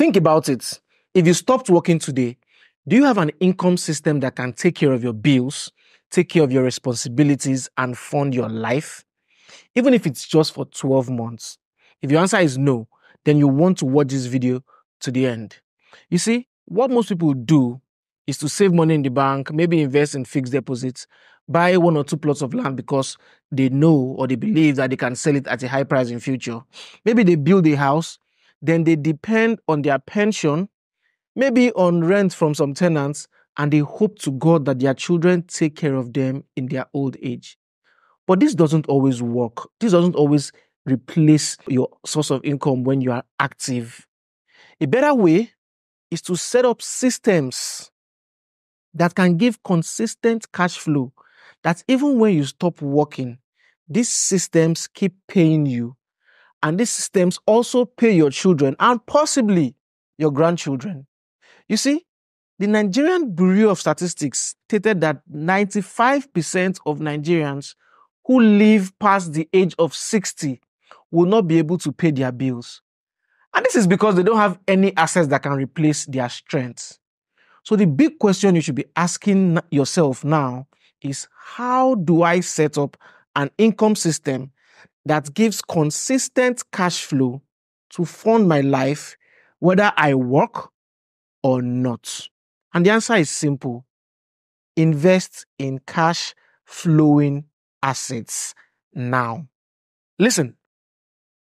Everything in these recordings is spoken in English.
Think about it. If you stopped working today, do you have an income system that can take care of your bills, take care of your responsibilities, and fund your life? Even if it's just for 12 months. If your answer is no, then you want to watch this video to the end. You see, what most people do is to save money in the bank, maybe invest in fixed deposits, buy 1 or 2 plots of land because they know or they believe that they can sell it at a high price in future. Maybe they build a house, then they depend on their pension, maybe on rent from some tenants, and they hope to God that their children take care of them in their old age. But this doesn't always work. This doesn't always replace your source of income when you are active. A better way is to set up systems that can give consistent cash flow, that even when you stop working, these systems keep paying you, and these systems also pay your children and possibly your grandchildren. You see, the Nigerian Bureau of Statistics stated that 95% of Nigerians who live past the age of 60 will not be able to pay their bills. And this is because they don't have any assets that can replace their strength. So the big question you should be asking yourself now is, how do I set up an income system that gives consistent cash flow to fund my life, whether I work or not? And the answer is simple. Invest in cash flowing assets now. Listen,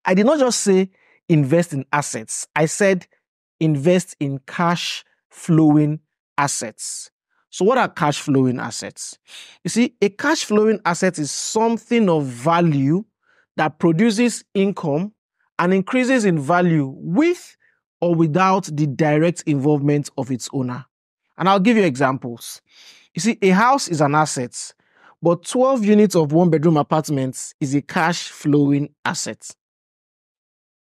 I did not just say invest in assets. I said invest in cash flowing assets. So what are cash flowing assets? You see, a cash flowing asset is something of value that produces income and increases in value with or without the direct involvement of its owner. And I'll give you examples. You see, a house is an asset, but 12 units of 1-bedroom apartments is a cash flowing asset.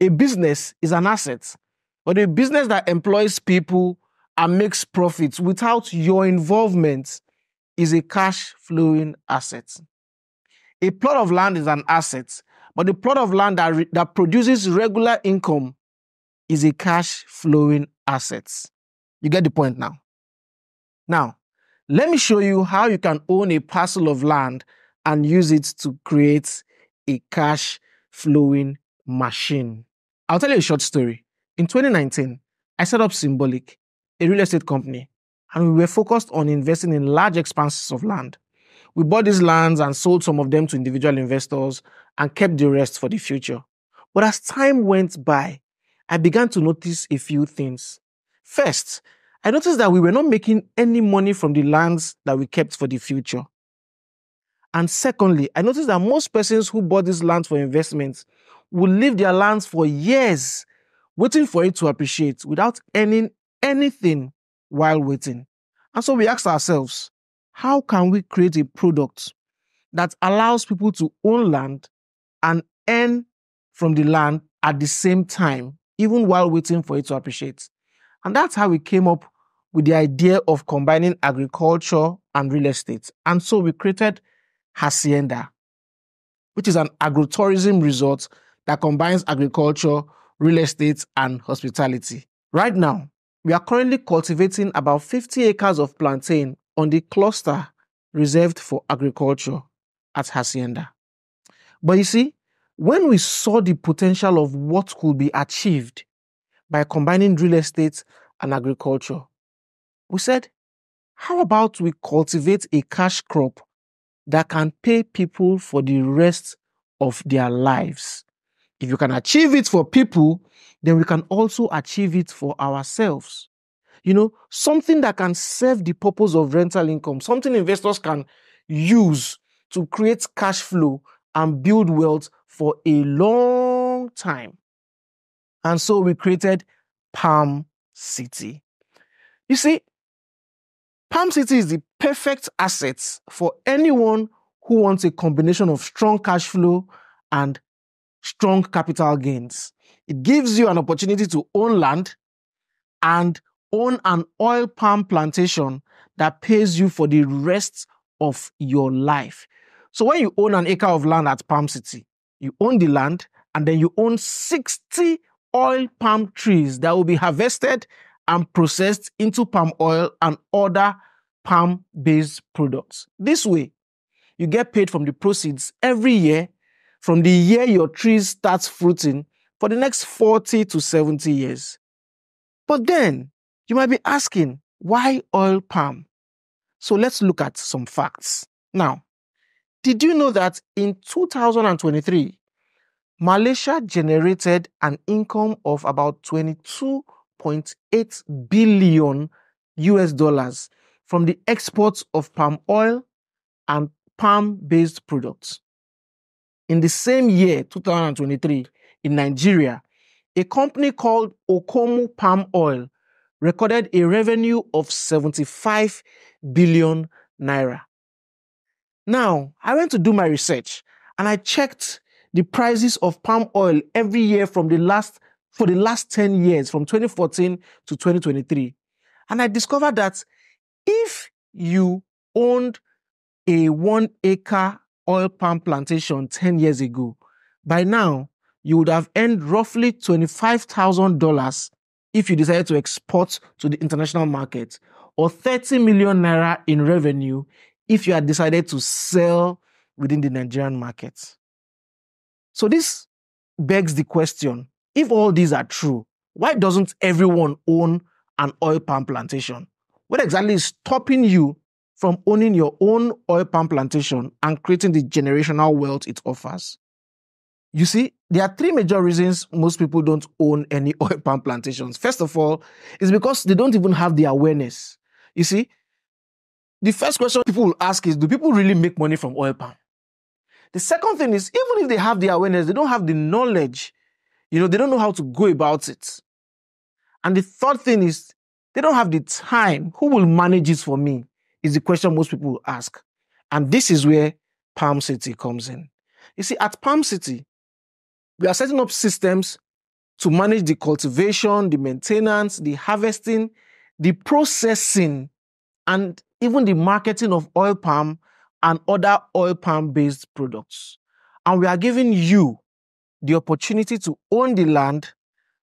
A business is an asset, but a business that employs people and makes profits without your involvement is a cash flowing asset. A plot of land is an asset, but the plot of land that produces regular income is a cash flowing asset. You get the point now? Now, let me show you how you can own a parcel of land and use it to create a cash flowing machine. I'll tell you a short story. In 2019, I set up Symbolic, a real estate company, and we were focused on investing in large expanses of land. We bought these lands and sold some of them to individual investors and kept the rest for the future. But as time went by, I began to notice a few things. First, I noticed that we were not making any money from the lands that we kept for the future. And secondly, I noticed that most persons who bought these lands for investments would leave their lands for years, waiting for it to appreciate without earning anything while waiting. And so we asked ourselves, how can we create a product that allows people to own land and earn from the land at the same time, even while waiting for it to appreciate? And that's how we came up with the idea of combining agriculture and real estate. And so we created Hacienda, which is an agrotourism resort that combines agriculture, real estate, and hospitality. Right now, we are currently cultivating about 50 acres of plantain on the cluster reserved for agriculture at Hacienda. But you see, when we saw the potential of what could be achieved by combining real estate and agriculture, we said, how about we cultivate a cash crop that can pay people for the rest of their lives? If you can achieve it for people, then we can also achieve it for ourselves. You know, something that can serve the purpose of rental income, something investors can use to create cash flow and build wealth for a long time. And so we created Palm City. You see, Palm City is the perfect asset for anyone who wants a combination of strong cash flow and strong capital gains. It gives you an opportunity to own land and own an oil palm plantation that pays you for the rest of your life. So when you own an acre of land at Palm City, you own the land and then you own 60 oil palm trees that will be harvested and processed into palm oil and other palm-based products. This way, you get paid from the proceeds every year from the year your trees starts fruiting for the next 40 to 70 years. But then, you might be asking, why oil palm? So let's look at some facts. Now, did you know that in 2023, Malaysia generated an income of about 22.8 billion US dollars from the exports of palm oil and palm-based products. In the same year, 2023, in Nigeria, a company called Okomu Palm Oil recorded a revenue of 75 billion naira. Now, I went to do my research and I checked the prices of palm oil every year for the last 10 years, from 2014 to 2023. And I discovered that if you owned a 1-acre oil palm plantation 10 years ago, by now, you would have earned roughly $25,000 if you decided to export to the international market, or 30 million naira in revenue if you had decided to sell within the Nigerian market. So this begs the question, if all these are true, why doesn't everyone own an oil palm plantation? What exactly is stopping you from owning your own oil palm plantation and creating the generational wealth it offers? You see, there are three major reasons most people don't own any oil palm plantations. First of all, is because they don't even have the awareness. You see, the first question people will ask is, do people really make money from oil palm? The second thing is, even if they have the awareness, they don't have the knowledge. They don't know how to go about it. And the third thing is, they don't have the time. Who will manage it for me? Is the question most people will ask. And this is where Palm City comes in. You see, at Palm City, we are setting up systems to manage the cultivation, the maintenance, the harvesting, the processing, and even the marketing of oil palm and other oil palm-based products. And we are giving you the opportunity to own the land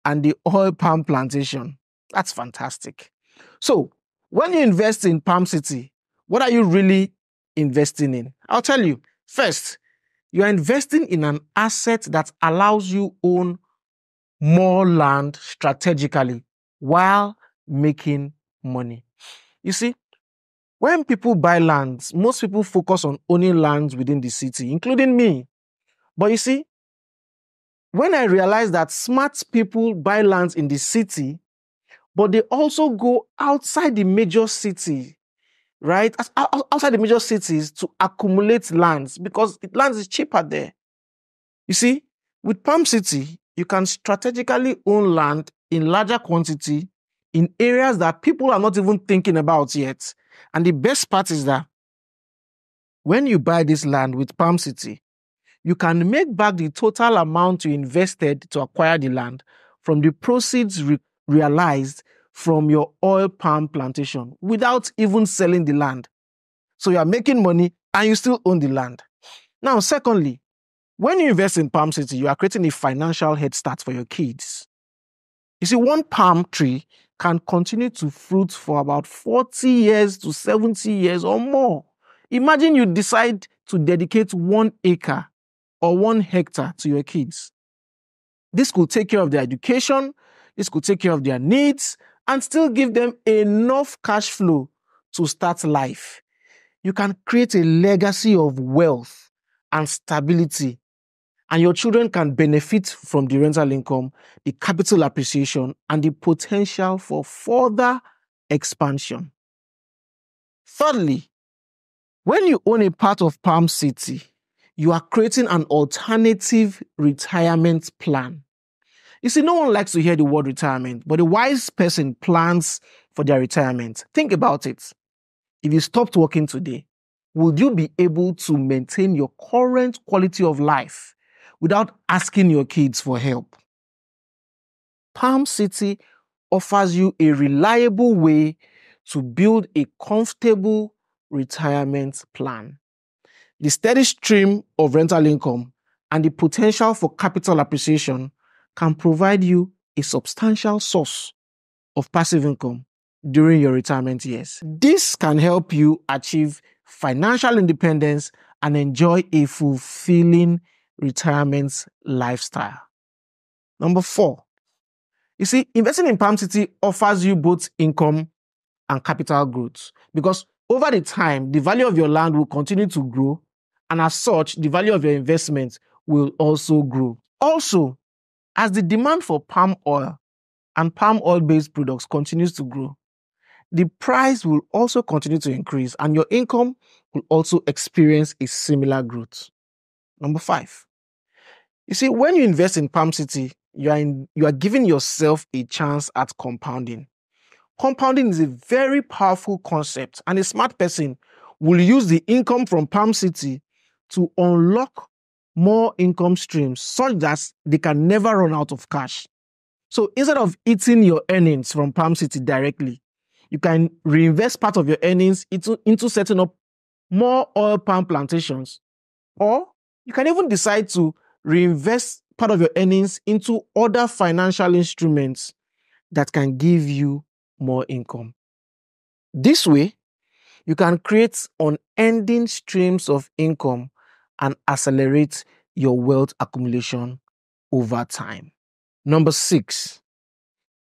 and the oil palm plantation. That's fantastic. So, when you invest in Palm City, what are you really investing in? I'll tell you. First, you are investing in an asset that allows you own more land strategically while making money. You see, when people buy lands, most people focus on owning lands within the city, including me. But you see, when I realized that smart people buy lands in the city, but they also go outside the major city, right? Outside the major cities to accumulate lands because land is cheaper there. You see, with Palm City, you can strategically own land in larger quantity in areas that people are not even thinking about yet. And the best part is that when you buy this land with Palm City, you can make back the total amount you invested to acquire the land from the proceeds realized from your oil palm plantation without even selling the land. So you are making money and you still own the land. Now, secondly, when you invest in Palm City, you are creating a financial head start for your kids. You see, one palm tree can continue to fruit for about 40 years to 70 years or more. Imagine you decide to dedicate 1 acre or 1 hectare to your kids. This could take care of their education, this could take care of their needs, and still give them enough cash flow to start life. You can create a legacy of wealth and stability, and your children can benefit from the rental income, the capital appreciation, and the potential for further expansion. Thirdly, when you own a part of Palm City, you are creating an alternative retirement plan. You see, no one likes to hear the word retirement, but a wise person plans for their retirement. Think about it. If you stopped working today, would you be able to maintain your current quality of life without asking your kids for help? Palm City offers you a reliable way to build a comfortable retirement plan. The steady stream of rental income and the potential for capital appreciation can provide you a substantial source of passive income during your retirement years. This can help you achieve financial independence and enjoy a fulfilling retirement lifestyle. Number 4, you see, investing in Palm City offers you both income and capital growth, because over the time, the value of your land will continue to grow, and as such, the value of your investment will also grow. Also, as the demand for palm oil and palm oil-based products continues to grow, the price will also continue to increase, and your income will also experience a similar growth. Number 5, you see, when you invest in Palm City, you are giving yourself a chance at compounding. Compounding is a very powerful concept, and a smart person will use the income from Palm City to unlock more income streams such that they can never run out of cash. So instead of eating your earnings from Palm City directly, you can reinvest part of your earnings into setting up more oil palm plantations, or you can even decide to reinvest part of your earnings into other financial instruments that can give you more income. This way, you can create unending streams of income and accelerate your wealth accumulation over time. Number 6,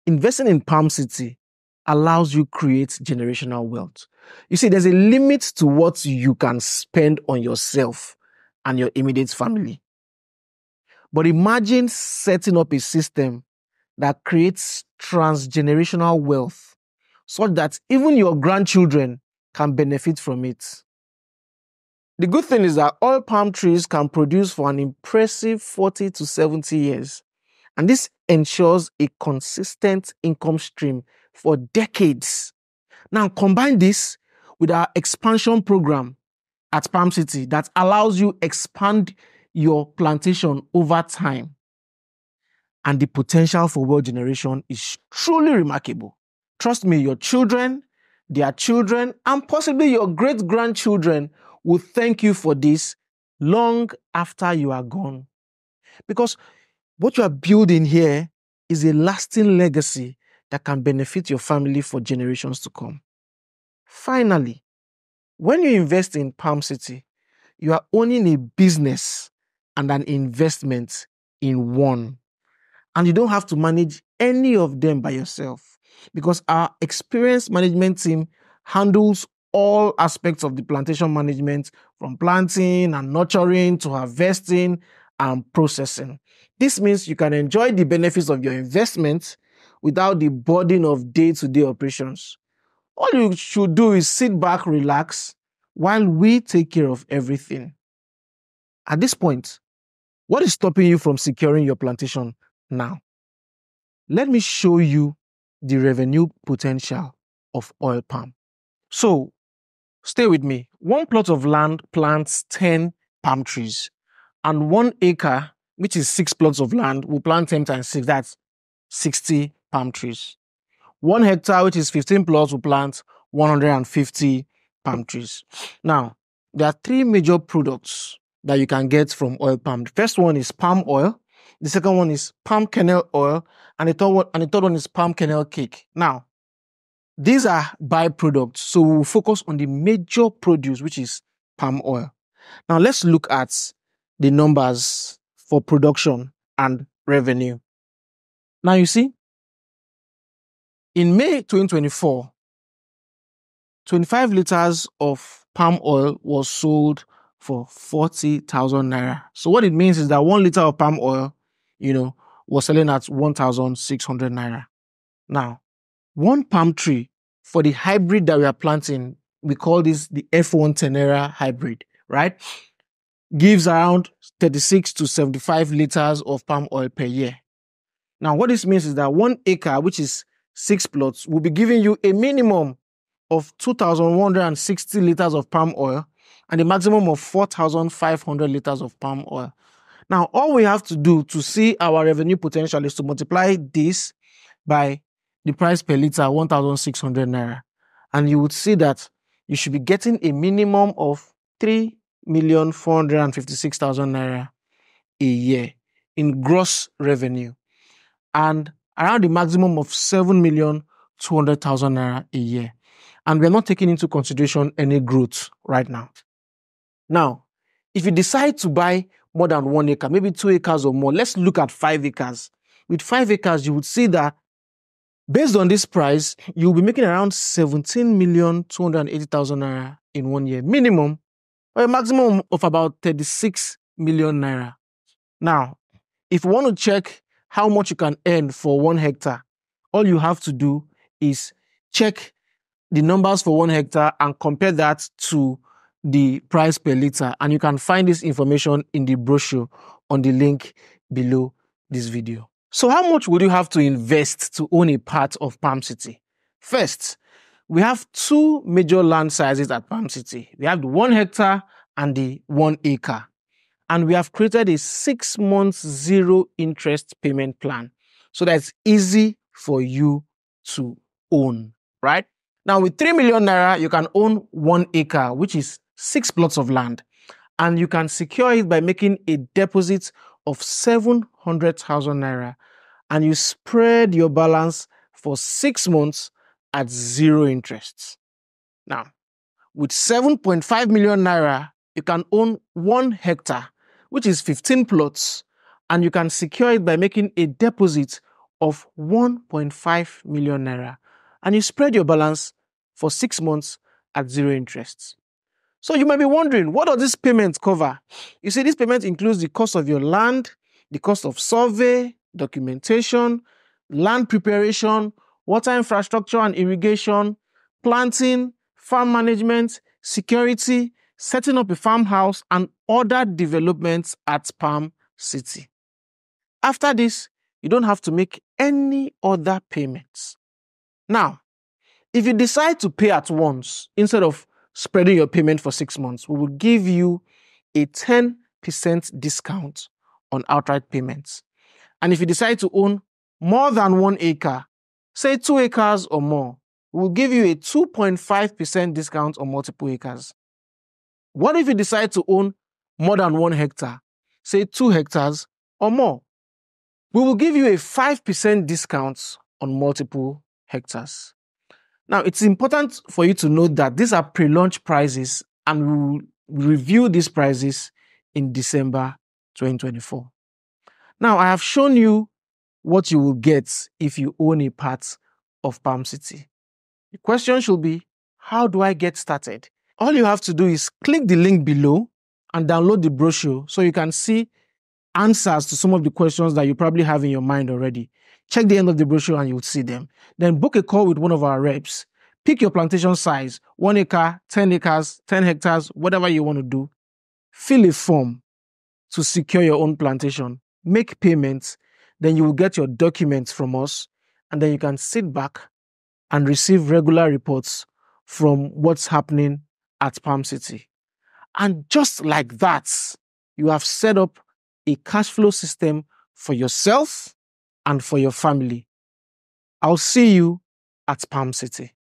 investing in Palm City allows you to create generational wealth. You see, there's a limit to what you can spend on yourself and your immediate family. But imagine setting up a system that creates transgenerational wealth so that even your grandchildren can benefit from it. The good thing is that oil palm trees can produce for an impressive 40 to 70 years. And this ensures a consistent income stream for decades. Now, combine this with our expansion program at Palm City that allows you expand your plantation over time. And the potential for wealth generation is truly remarkable. Trust me, your children, their children, and possibly your great-grandchildren will thank you for this long after you are gone. Because what you are building here is a lasting legacy that can benefit your family for generations to come. Finally, when you invest in Palm City, you are owning a business and an investment in one. And you don't have to manage any of them by yourself, because our experienced management team handles all aspects of the plantation management, from planting and nurturing to harvesting and processing. This means you can enjoy the benefits of your investment without the burden of day-to-day operations. All you should do is sit back, relax, while we take care of everything. At this point, what is stopping you from securing your plantation now? Let me show you the revenue potential of oil palm. So, stay with me. One plot of land plants 10 palm trees, and 1 acre, which is 6 plots of land, will plant 10 times 6, that's 60 palm trees. 1 hectare, which is 15 plots, will plant 150 palm trees. Now, there are 3 major products that you can get from oil palm. The first one is palm oil. The second one is palm kernel oil, and the third one is palm kernel cake. Now, these are byproducts, so we'll focus on the major produce, which is palm oil. Now, let's look at the numbers for production and revenue. Now, you see, in May 2024, 25 liters of palm oil was sold for 40,000 naira. So what it means is that 1 liter of palm oil, was selling at 1,600 naira. Now, 1 palm tree for the hybrid that we are planting, we call this the F1 Tenera hybrid, right? Gives around 36 to 75 liters of palm oil per year. Now, what this means is that 1 acre, which is 6 plots, will be giving you a minimum of 2,160 liters of palm oil and a maximum of 4,500 liters of palm oil. Now, all we have to do to see our revenue potential is to multiply this by the price per liter, 1,600 naira. And you would see that you should be getting a minimum of 3,456,000 naira a year in gross revenue. and around the maximum of 7,200,000 naira a year. And we're not taking into consideration any growth right now. Now, if you decide to buy more than 1 acre, maybe 2 acres or more, let's look at 5 acres. With 5 acres, you would see that based on this price, you'll be making around 17,280,000 naira in 1 year, minimum, or a maximum of about 36 million naira. Now, if you want to check how much you can earn for 1 hectare, all you have to do is check the numbers for 1 hectare and compare that to the price per liter. And you can find this information in the brochure on the link below this video. So how much would you have to invest to own a part of Palm City? First, we have 2 major land sizes at Palm City. We have the 1 hectare and the 1 acre. And we have created a 6-month zero interest payment plan so that it's easy for you to own, right? Now, with 3 million naira, you can own 1 acre, which is 6 plots of land. And you can secure it by making a deposit of 700,000 naira. And you spread your balance for 6 months at 0 interest. Now, with 7.5 million naira, you can own 1 hectare, which is 15 plots, and you can secure it by making a deposit of 1.5 million naira. And you spread your balance for 6 months at 0 interest. So you might be wondering, what does this payment cover? You see, this payment includes the cost of your land, the cost of survey, documentation, land preparation, water infrastructure and irrigation, planting, farm management, security, setting up a farmhouse, and other developments at Palm City. After this, you don't have to make any other payments. Now, if you decide to pay at once, instead of spreading your payment for 6 months, we will give you a 10% discount on outright payments. And if you decide to own more than 1 acre, say 2 acres or more, we will give you a 2.5% discount on multiple acres. What if you decide to own more than 1 hectare, say 2 hectares or more? We will give you a 5% discount on multiple hectares. Now, it's important for you to note that these are pre-launch prices and we will review these prices in December 2024. Now, I have shown you what you will get if you own a part of Palm City. The question should be, how do I get started? All you have to do is click the link below and download the brochure so you can see answers to some of the questions that you probably have in your mind already. Check the end of the brochure and you'll see them. Then book a call with one of our reps. Pick your plantation size, 1 acre, 10 acres, 10 hectares, whatever you want to do. Fill a form to secure your own plantation. Make payments. Then you will get your documents from us. And then you can sit back and receive regular reports from what's happening at Palm City. And just like that, you have set up a cash flow system for yourself and for your family. I'll see you at Palm City.